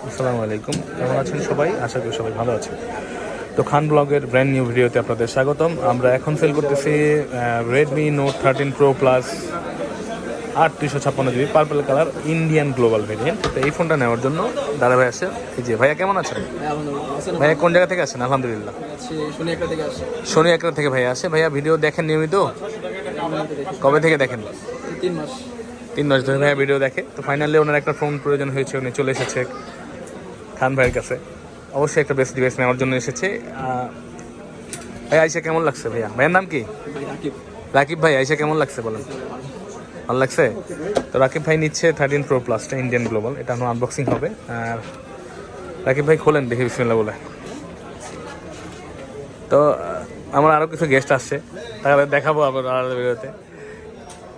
আসসালামু আলাইকুম, কেমন আছেন সবাই? আশা করি সবাই ভালো আছেন। তো খান ব্লগের ব্র্যান্ড নিউ ভিডিওতে আপনাদের স্বাগতম। আমরা এখন সেল করতেছি Redmi note 13 pro plus 8 256 GB purple colour Indian global variant. তো এই ফোনটা নেওয়ার জন্য দাদা ভাই আসে। এই যে ভাইয়া কেমন আছেন? ভাইয়া কোন জায়গা থেকে আসেন? আলহামদুলিল্লাহ, শনি একটা থেকে ভাইয়া আসে। ভাইয়া ভিডিও দেখেন নিয়মিত? কবে থেকে দেখেন? 3 মাস ধরে ভাইয়া ভিডিও দেখে। তো ফাইনালি ওনার একটা ফোন প্রয়োজন হয়েছে, উনি চলে এসেছে খান ভাইয়ের কাছে। অবশ্যই একটা বেস্ট ডিভাইস নেওয়ার জন্য এসেছে। ভাইয়া আইসা কেমন লাগছে? ভাইয়ার নাম কি? রাকিব ভাই। আইসা কেমন লাগছে বলেন? ভালো লাগছে? তো রাকিব ভাই নিচ্ছে 13 প্রো প্লাসটা ইন্ডিয়ান গ্লোবাল। এটা এখন আনবক্সিং হবে। আর রাকিব ভাই খোলেন দেখি বিসমিল্লাহ বলে। তো আমার আরও কিছু গেস্ট আসছে, তাহলে দেখাবো আবার আলাদা ভিডিওতে।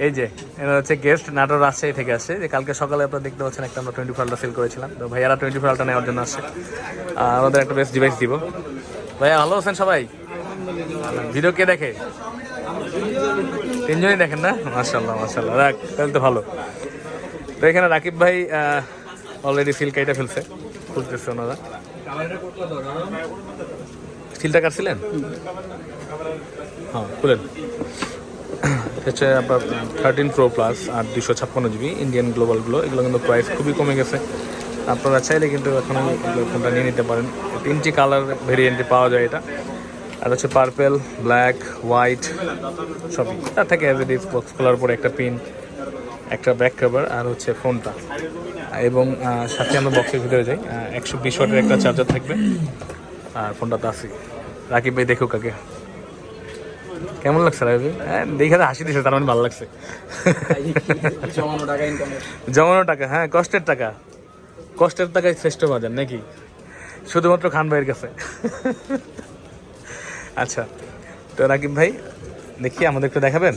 এই যে এরা হচ্ছে গেস্ট, নাটোর রাজশাহী থেকে আসছে। যে কালকে সকালে আপনারা দেখতে পাচ্ছেন একটা আমরা 24 আলটা সেল করেছিলাম। তো ভাইয়ারা 24 আলটা নেওয়ার জন্য আসছে। আমাদের একটা বেস্ট ডিভাইস দিব। ভাইয়া ভালো আছেন সবাই? ভিডিও কে দেখে? 3জনই দেখেন না? মাশাআল্লাহ মাশাআল্লাহ, রাখ তাহলে তো ভালো। তো এখানে রাকিব ভাই অলরেডি সিল কেটে ফেলছে, খুলতেছে ওনারা। সিলটা কাটছিলেন? হ্যাঁ খুলেন। হচ্ছে আপনার 13 প্রো প্লাস 8 256 জিবি ইন্ডিয়ান গ্লোবালগুলো, এগুলো কিন্তু প্রাইস খুবই কমে গেছে। আপনারা চাইলে কিন্তু এখন ফোনটা নিয়ে নিতে পারেন। 3টি কালার ভেরিয়েন্টে পাওয়া যায় এটা। আর হচ্ছে পার্পেল, ব্ল্যাক, হোয়াইট সবই। তার থেকে অ্যাজ এ ডিস বক্স খোলার পরে একটা পিন, একটা ব্যাক কভার, আর হচ্ছে ফোনটা। এবং সাথে আমরা বক্সের ভিতরে যাই, 120 ওয়াটের একটা চার্জার থাকবে। আর ফোনটা তো আছে। রাকিব ভাই দেখুক আগে কেমন লাগছে। রাকিব হ্যাঁ দেখে হাসি দিছে, তার মানে ভালো লাগছে। জমানো টাকা, হ্যাঁ কষ্টের টাকা। কষ্টের টাকায় শ্রেষ্ঠ বাজার নাকি? শুধুমাত্র খান ভাইয়ের কাছে। আচ্ছা, তো রাকিব ভাই দেখি আমাদের একটু দেখাবেন।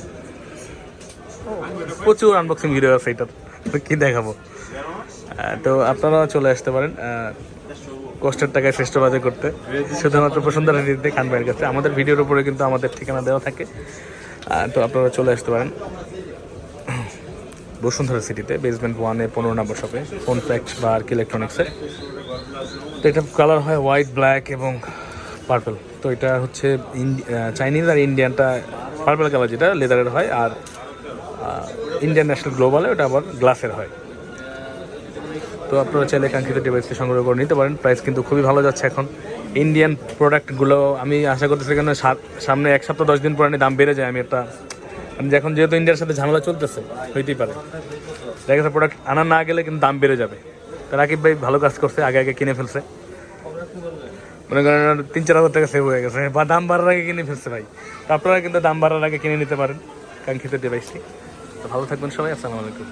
প্রচুর আনবক্সিং ভিডিও আছে, এটা কি দেখাবো। তো আপনারা চলে আসতে পারেন কষ্টের টাকায় শ্রেষ্ঠ বাজার করতে, শুধুমাত্র বসুন্ধরা দিতে খান ভাইয়ের কাছে। আমাদের ভিডিওর উপরে কিন্তু আমাদের ঠিকানা দেওয়া থাকে। তো আপনারা চলে আসতে পারেন বসুন্ধরা সিটিতে, বেসমেন্ট 1-এ 15 নম্বর শপে, ফোন ফ্যাক্ট বা আর্কি ইলেকট্রনিক্সের। তো এটা কালার হয় হোয়াইট, ব্ল্যাক এবং পার্পল। তো এটা হচ্ছে চাইনিজ আর ইন্ডিয়ানটা পার্পল কালার, যেটা লেদারের হয়। আর ইন্ডিয়ান ন্যাশনাল গ্লোবালে ওটা আবার গ্লাসের হয়। তো আপনারা চাইলে কাঙ্ক্ষিত ডিভাইসটি সংগ্রহ করে নিতে পারেন। প্রাইস কিন্তু খুবই ভালো যাচ্ছে এখন। ইন্ডিয়ান প্রোডাক্টগুলো আমি আশা করতেছি কেন সামনে 1 সপ্তাহ 10 দিন পরে দাম বেড়ে যায়। আমি এখন যেহেতু ইন্ডিয়ার সাথে ঝামেলা চলতেছে, হইতেই পারে দেখা গেছে প্রোডাক্ট আনা না গেলে কিন্তু দাম বেড়ে যাবে। তো রাকিব ভাই ভালো কাজ করছে, আগে আগে কিনে ফেলছে। মনে করেন 3-4 হাজার টাকা সেভ হয়ে গেছে, বা দাম বাড়ার আগে কিনে ফেলছে ভাই। তো আপনারা কিন্তু দাম বাড়ার আগে কিনে নিতে পারেন কাঙ্ক্ষিত ডিভাইসটি। তো ভালো থাকবেন সবাই, আসসালামু আলাইকুম।